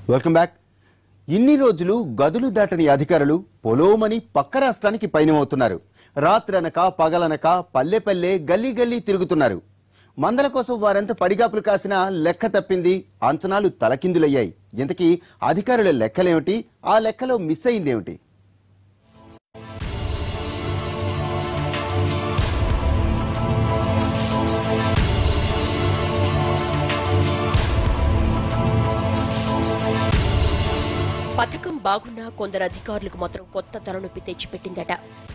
Welcome back. ఇన్ని రోజులు గదులు దాటని అధికారులు పొలోమని పక్క రాష్ట్రానికి పయనమవుతున్నారు. రాత్రనక పగలనక పల్లె పల్లె గల్లీ గల్లీ తిరుగుతున్నారు. మందల కోసం వారంతా పడిగాపులు కాసినా లెక్క తప్పింది, అంచనాలు తలకిందులయ్యాయి. ఇంతకీ అధికారుల లెక్కలేమిటి, ఆ లెక్కలో మిస్ అయిందేమిటి? పథకం బాగున్నా కొందరు అధికారులకు మాత్రం కొత్త తలనొప్పి తెచ్చిపెట్టిందట.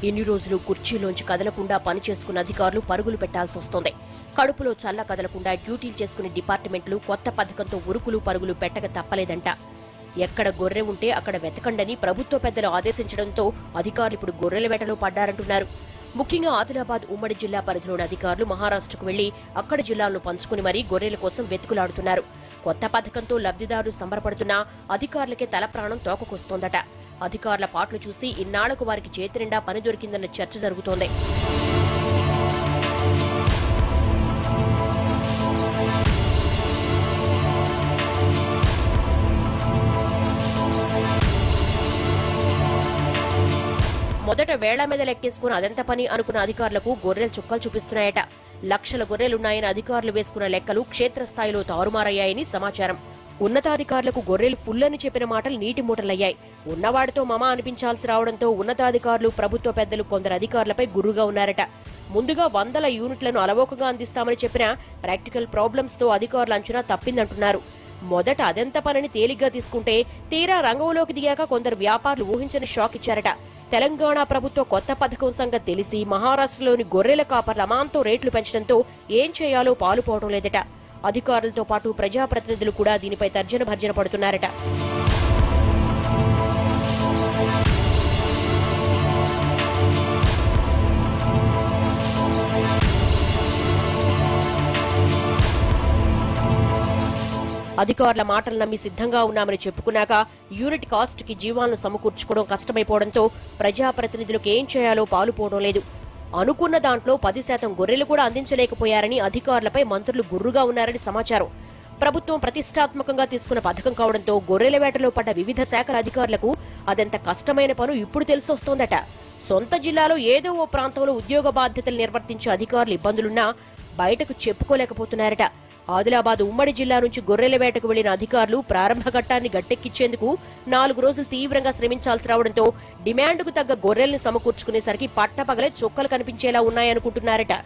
ఎన్ని రోజులు కుర్చీలోంచి కదలకుండా పనిచేసుకున్న అధికారులు పరుగులు పెట్టాల్సి వస్తోంది. కడుపులో చల్ల కదలకుండా డ్యూటీలు చేసుకునే డిపార్ట్మెంట్లు కొత్త పథకంతో ఉరుకులు పరుగులు పెట్టక తప్పలేదంట. ఎక్కడ గొర్రె ఉంటే అక్కడ వెతకండని ప్రభుత్వ పెద్దలు ఆదేశించడంతో అధికారులు ఇప్పుడు గొర్రెల వేటలో పడ్డారంటున్నారు. ముఖ్యంగా ఆదిలాబాద్ ఉమ్మడి జిల్లా పరిధిలోని అధికారులు మహారాష్ట్రకు వెళ్లి అక్కడి జిల్లాలను పంచుకుని మరీ గొర్రెల కోసం వెతుకులాడుతున్నారు. కొత్త పథకంతో లబ్ధిదారులు సంబరపడుతున్నా అధికారులకే తల ప్రాణం తోకకొస్తోందట. అధికారుల పాటలు చూసి ఇన్నాళ్లకు వారికి చేతినిండా పని దొరికిందన్న చర్చ జరుగుతోంది. మొదట వేళ్ల మీద లెక్కేసుకుని అదెంత పని అనుకున్న అధికారులకు గొర్రెలు చుక్కలు చూపిస్తున్నాయట. లక్షల గొర్రెలున్నాయని అధికారులు వేసుకున్న లెక్కలు క్షేత్రస్థాయిలో తారుమారయ్యాయని సమాచారం. ఉన్నతాధికారులకు గొర్రెలు ఫుల్ అని చెప్పిన మాటలు నీటి మూటలయ్యాయి. ఉన్నవాడితో మమ అనిపించాల్సి రావడంతో ఉన్నతాధికారులు ప్రభుత్వ పెద్దలు కొందరు అధికారులపై గుర్రుగా ఉన్నారట. ముందుగా 100 యూనిట్లను అలవోకగా అందిస్తామని చెప్పిన ప్రాక్టికల్ ప్రాబ్లమ్స్ తో అధికారుల అంచనా తప్పిందంటున్నారు. మొదట అదెంత పనిని తేలిగ్గా తీసుకుంటే తీరా రంగంలోకి దిగాక కొందరు వ్యాపారులు ఊహించని షాక్ ఇచ్చారట. తెలంగాణ ప్రభుత్వ కొత్త పథకం సంగతి తెలిసి మహారాష్ట్రలోని గొర్రెల కాపర్ల అమాంతం రేట్లు పెంచడంతో ఏం చేయాలో పాలుపోవడం లేదట. అధికారులతో పాటు ప్రజాప్రతినిధులు కూడా దీనిపై తర్జన భర్జన పడుతున్నారట. అధికారుల మాటలు నమ్మి సిద్ధంగా ఉన్నామని చెప్పుకున్నాక యూనిట్ కాస్ట్ కి జీవాలను సమకూర్చుకోవడం కష్టమైపోవడంతో ప్రజాప్రతినిధులకు ఏం చేయాలో పాలుపోవడం లేదు. అనుకున్న దాంట్లో 10% గొర్రెలు కూడా అందించలేకపోయారని అధికారులపై మంత్రులు గుర్రుగా ఉన్నారని సమాచారం. ప్రభుత్వం ప్రతిష్టాత్మకంగా తీసుకున్న పథకం కావడంతో గొర్రెల వేటలో పడ్డ వివిధ శాఖల అధికారులకు అదెంత కష్టమైన పను ఇప్పుడు తెలిసొస్తోందట. సొంత జిల్లాలో ఏదో ఓ ప్రాంతంలో ఉద్యోగ బాధ్యతలు నిర్వర్తించే అధికారులు ఇబ్బందులున్నా బయటకు చెప్పుకోలేకపోతున్నారట. ఆదిలాబాద్ ఉమ్మడి జిల్లా నుంచి గొర్రెల వేటకు వెళ్లిన అధికారులు ప్రారంభ ఘట్టాన్ని గట్టెక్కించేందుకు 4 రోజులు తీవ్రంగా శ్రమించాల్సి రావడంతో డిమాండ్కు తగ్గ గొర్రెల్ని సమకూర్చుకునేసరికి పట్టపగలే చొక్కలు కనిపించేలా ఉన్నాయనుకుంటున్నారట.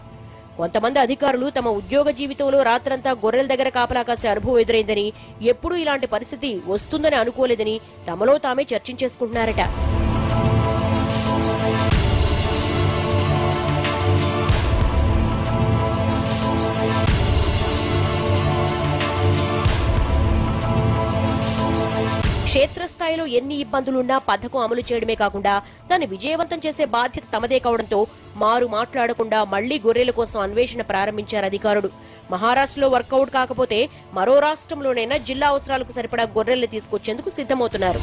కొంతమంది అధికారులు తమ ఉద్యోగ జీవితంలో రాత్రంతా గొర్రెల దగ్గర కాపలా కాసే అనుభవం ఎదురైందని, ఎప్పుడూ ఇలాంటి పరిస్థితి వస్తుందని అనుకోలేదని తమలో తామే చర్చించేసుకుంటున్నారట. క్షేత్రస్థాయిలో ఎన్ని ఇబ్బందులున్నా పథకం అమలు చేయడమే కాకుండా దాన్ని విజయవంతం చేసే బాధ్యత తమదే కావడంతో మారు మాట్లాడకుండా మళ్లీ గొర్రెల కోసం అన్వేషణ ప్రారంభించారు అధికారులు. మహారాష్ట్రలో వర్కౌట్ కాకపోతే మరో రాష్ట్రంలోనైనా జిల్లా అవసరాలకు సరిపడా గొర్రెల్ని తీసుకొచ్చేందుకు సిద్ధమవుతున్నారు.